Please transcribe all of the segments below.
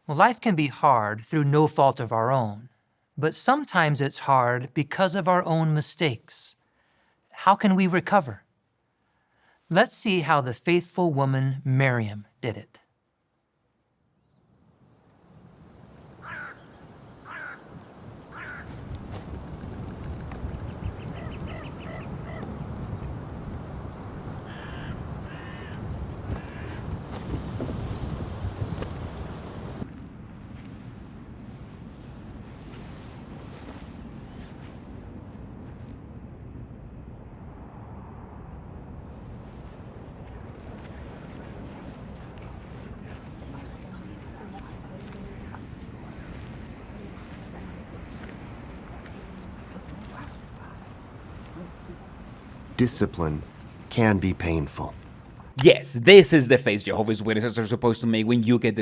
Well, life can be hard through no fault of our own, but sometimes it's hard because of our own mistakes. How can we recover? Let's see how the faithful woman Miriam did it. Discipline can be painful. Yes, this is the face Jehovah's Witnesses are supposed to make when you get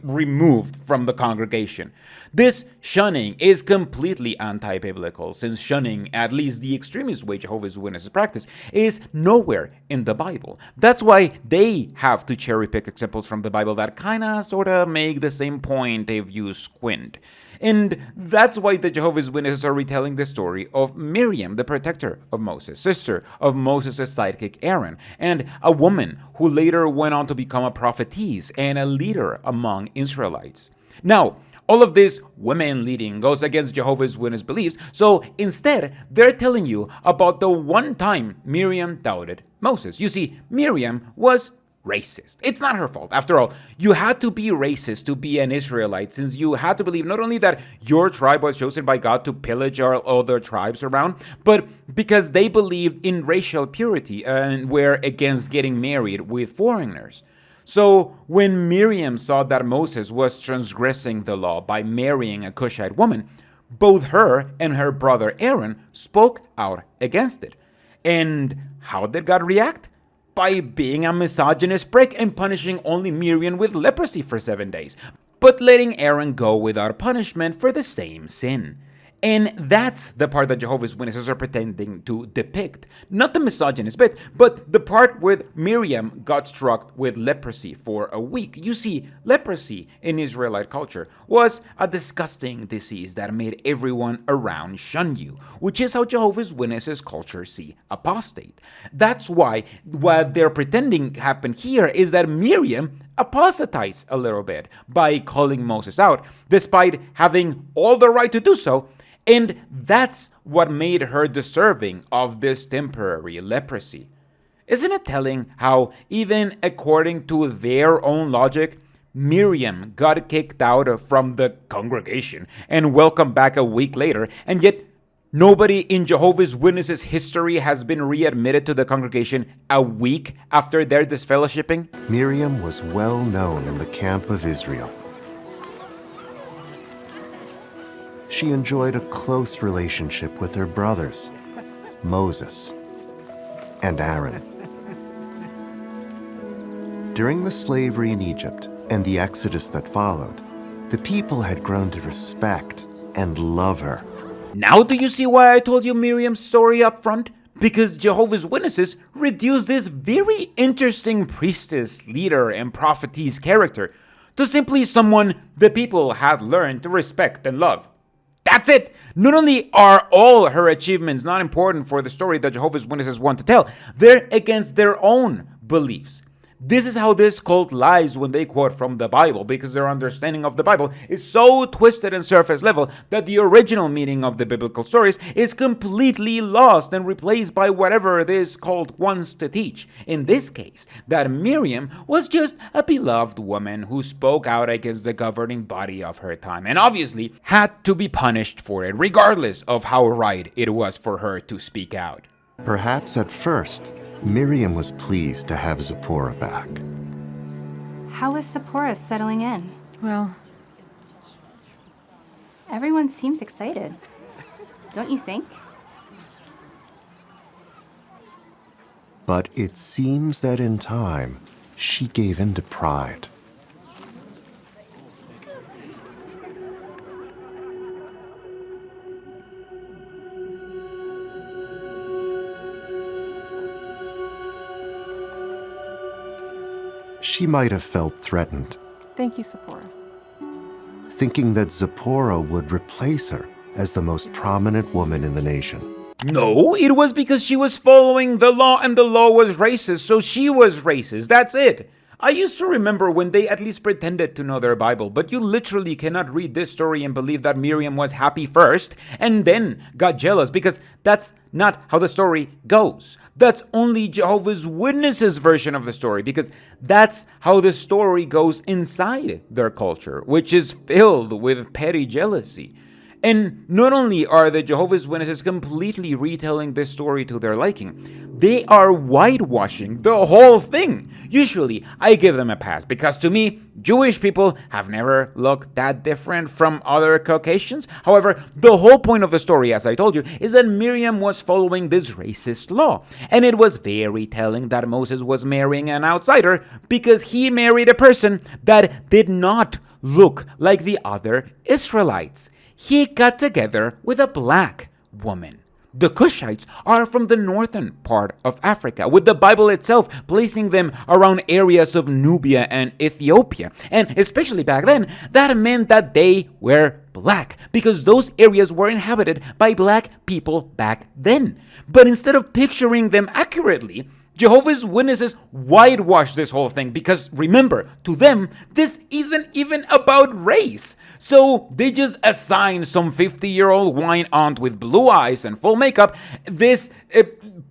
removed from the congregation. This shunning is completely anti-biblical, since shunning, at least the extremist way Jehovah's Witnesses practice, is nowhere in the Bible. That's why they have to cherry-pick examples from the Bible that kinda, sorta make the same point if you squint. And that's why the Jehovah's Witnesses are retelling the story of Miriam, the protector of Moses, sister of Moses' sidekick Aaron, and a woman who later went on to become a prophetess and a leader among Israelites. Now, all of this women leading goes against Jehovah's Witness beliefs, so instead, they're telling you about the one time Miriam doubted Moses. You see, Miriam was racist. It's not her fault. After all, you had to be racist to be an Israelite, since you had to believe not only that your tribe was chosen by God to pillage all other tribes around, but because they believed in racial purity and were against getting married with foreigners. So when Miriam saw that Moses was transgressing the law by marrying a Cushite woman, both her and her brother Aaron spoke out against it. And how did God react? By being a misogynist prick and punishing only Miriam with leprosy for 7 days, but letting Aaron go without punishment for the same sin. And that's the part that Jehovah's Witnesses are pretending to depict. Not the misogynist bit, but the part where Miriam got struck with leprosy for a week. You see, leprosy in Israelite culture was a disgusting disease that made everyone around shun you, which is how Jehovah's Witnesses culture see apostate. That's why what they're pretending happened here is that Miriam apostatized a little bit by calling Moses out, despite having all the right to do so. And that's what made her deserving of this temporary leprosy. Isn't it telling how, even according to their own logic, Miriam got kicked out from the congregation and welcomed back a week later, and yet nobody in Jehovah's Witnesses history has been readmitted to the congregation a week after their disfellowshipping? Miriam was well known in the camp of Israel. She enjoyed a close relationship with her brothers, Moses and Aaron. During the slavery in Egypt and the exodus that followed, the people had grown to respect and love her. Now do you see why I told you Miriam's story up front? Because Jehovah's Witnesses reduced this very interesting priestess, leader, and prophetess character to simply someone the people had learned to respect and love. That's it. Not only are all her achievements not important for the story that Jehovah's Witnesses want to tell, they're against their own beliefs. This is how this cult lies when they quote from the Bible, because their understanding of the Bible is so twisted and surface level that the original meaning of the biblical stories is completely lost and replaced by whatever this cult wants to teach. In this case, that Miriam was just a beloved woman who spoke out against the governing body of her time, and obviously had to be punished for it, regardless of how right it was for her to speak out. Perhaps at first, Miriam was pleased to have Zipporah back. How is Zipporah settling in? Well, everyone seems excited. Don't you think? But it seems that in time, she gave in to pride. She might have felt threatened Thank you, Zipporah. thinking that Zipporah would replace her as the most prominent woman in the nation. No, it was because she was following the law and the law was racist, so she was racist. That's it. I used to remember when they at least pretended to know their Bible, but you literally cannot read this story and believe that Miriam was happy first and then got jealous, because that's not how the story goes. That's only Jehovah's Witnesses' version of the story, because that's how the story goes inside their culture, which is filled with petty jealousy. And not only are the Jehovah's Witnesses completely retelling this story to their liking, they are whitewashing the whole thing. Usually, I give them a pass because to me, Jewish people have never looked that different from other Caucasians. However, the whole point of the story, as I told you, is that Miriam was following this racist law. And it was very telling that Moses was marrying an outsider because he married a person that did not look like the other Israelites. He got together with a black woman. The Cushites are from the northern part of Africa, with the Bible itself placing them around areas of Nubia and Ethiopia. And especially back then, that meant that they were black, because those areas were inhabited by black people back then. But instead of picturing them accurately, Jehovah's Witnesses whitewash this whole thing because, remember, to them, this isn't even about race. So they just assign some 50-year-old wine aunt with blue eyes and full makeup this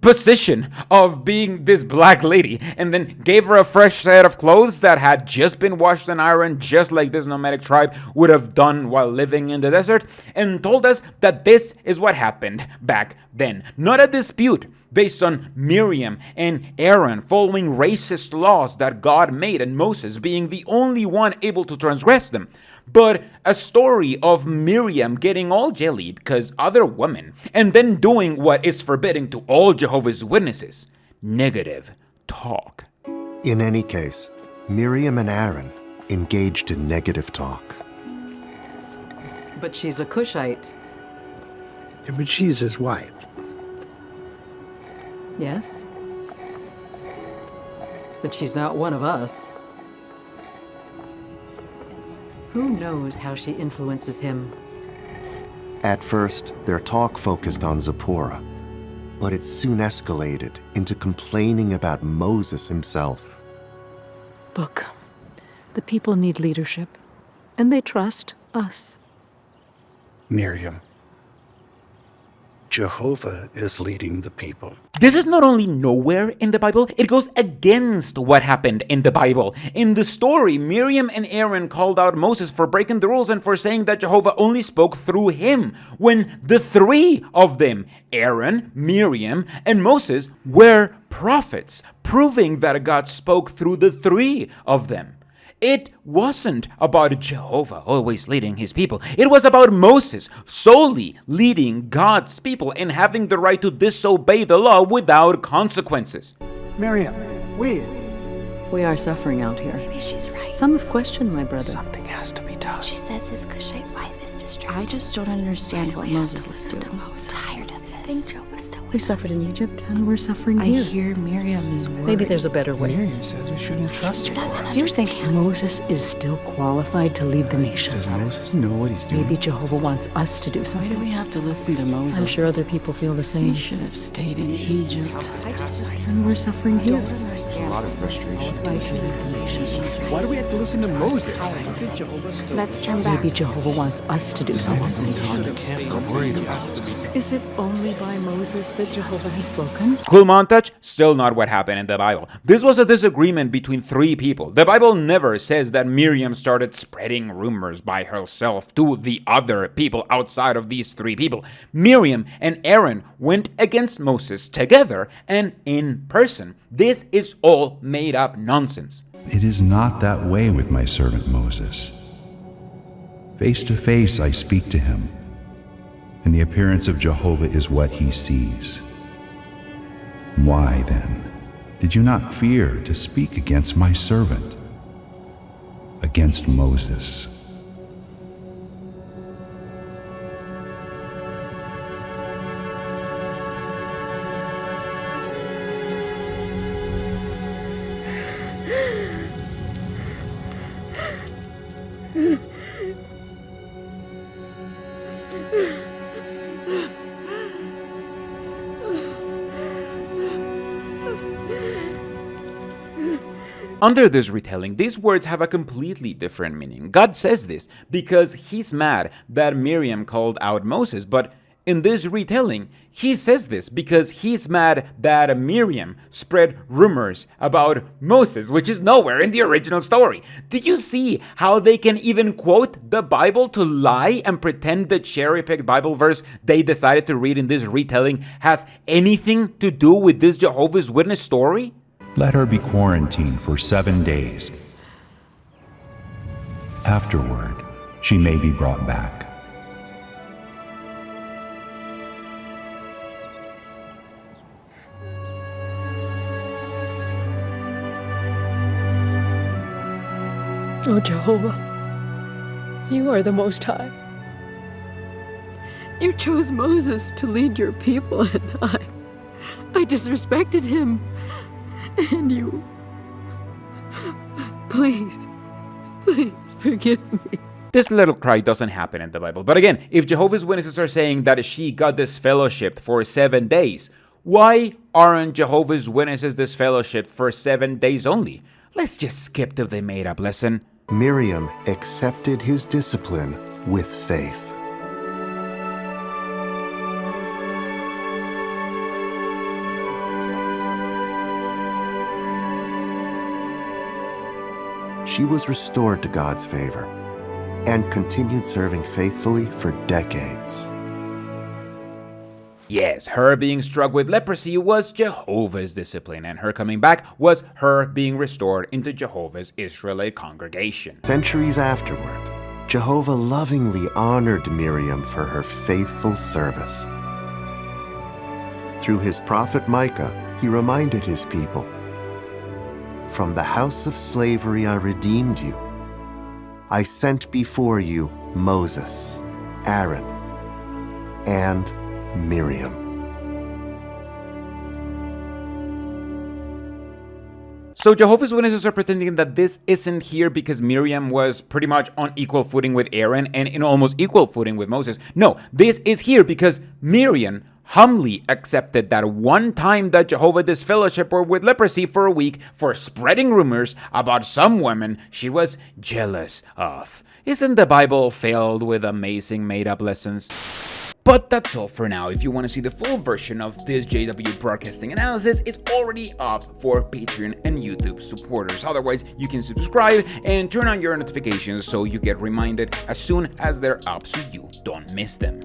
position of being this black lady, and then gave her a fresh set of clothes that had just been washed and ironed, just like this nomadic tribe would have done while living in the desert, and told us that this is what happened back then. Not a dispute based on Miriam and Aaron following racist laws that God made and Moses being the only one able to transgress them, but a story of Miriam getting all jelly because other women, and then doing what is forbidden to all Jehovah's Witnesses: negative talk. In any case, Miriam and Aaron engaged in negative talk. But she's a Cushite. Yeah, but she's his wife. Yes? But she's not one of us. Who knows how she influences him? At first, their talk focused on Zipporah, but it soon escalated into complaining about Moses himself. Look, the people need leadership, and they trust us. Miriam, Jehovah is leading the people. This is not only nowhere in the Bible, it goes against what happened in the Bible. In the story, Miriam and Aaron called out Moses for breaking the rules and for saying that Jehovah only spoke through him, when the three of them, Aaron, Miriam, and Moses, were prophets, proving that God spoke through the three of them. It wasn't about Jehovah always leading his people. It was about Moses solely leading God's people and having the right to disobey the law without consequences. Miriam, We are suffering out here. Maybe she's right. Some have questioned my brother. something has to be done. She says his Cushite wife is distracted. I just don't understand what Moses is doing. I'm tired of I this. think Jehovah's still We suffered in Egypt, and we're suffering I here. hear Miriam is worried. Maybe there's a better way. Miriam says we shouldn't trust She her. doesn't Do you think understand. Moses is still qualified to lead the nation? Does Moses know what he's doing? Maybe Jehovah wants us to do Why something. do we have to listen to Moses? I'm sure other people feel the He same. should have stayed in Egypt. And we're suffering here. A lot of frustration. Try to lead the nation. Why do we have to listen to Moses? Let's turn back. Maybe Jehovah wants us to do something. Is it only by Moses that Jehovah has spoken? Cool montage? Still not what happened in the Bible. This was a disagreement between three people. The Bible never says that Miriam started spreading rumors by herself to the other people outside of these three people. Miriam and Aaron went against Moses together and in person. This is all made up nonsense. It is not that way with my servant Moses. Face to face I speak to him, and the appearance of Jehovah is what he sees. Why, then, did you not fear to speak against my servant, against Moses? Under this retelling, these words have a completely different meaning. God says this because he's mad that Miriam called out Moses, but in this retelling, he says this because he's mad that Miriam spread rumors about Moses, which is nowhere in the original story. Do you see how they can even quote the Bible to lie and pretend the cherry-picked Bible verse they decided to read in this retelling has anything to do with this Jehovah's Witness story? Let her be quarantined for 7 days. Afterward, she may be brought back. Oh, Jehovah, you are the Most High. You chose Moses to lead your people, and I disrespected him. And you, please forgive me. This little cry doesn't happen in the Bible. But again, if Jehovah's Witnesses are saying that she got disfellowshipped for 7 days, why aren't Jehovah's Witnesses disfellowshipped for 7 days only? Let's just skip to the made-up lesson. Miriam accepted his discipline with faith. She was restored to God's favor and continued serving faithfully for decades. Yes, her being struck with leprosy was Jehovah's discipline, and her coming back was her being restored into Jehovah's Israelite congregation. Centuries afterward, Jehovah lovingly honored Miriam for her faithful service. Through his prophet Micah, he reminded his people, "From the house of slavery I redeemed you. I sent before you Moses, Aaron, and Miriam." So Jehovah's Witnesses are pretending that this isn't here because Miriam was pretty much on equal footing with Aaron and in almost equal footing with Moses. No, this is here because Miriam humbly accepted that one time that Jehovah disfellowshipped her with leprosy for a week for spreading rumors about some women she was jealous of. Isn't the Bible filled with amazing made-up lessons? But that's all for now. If you want to see the full version of this JW broadcasting analysis, it's already up for Patreon and YouTube supporters. Otherwise, you can subscribe and turn on your notifications so you get reminded as soon as they're up so you don't miss them.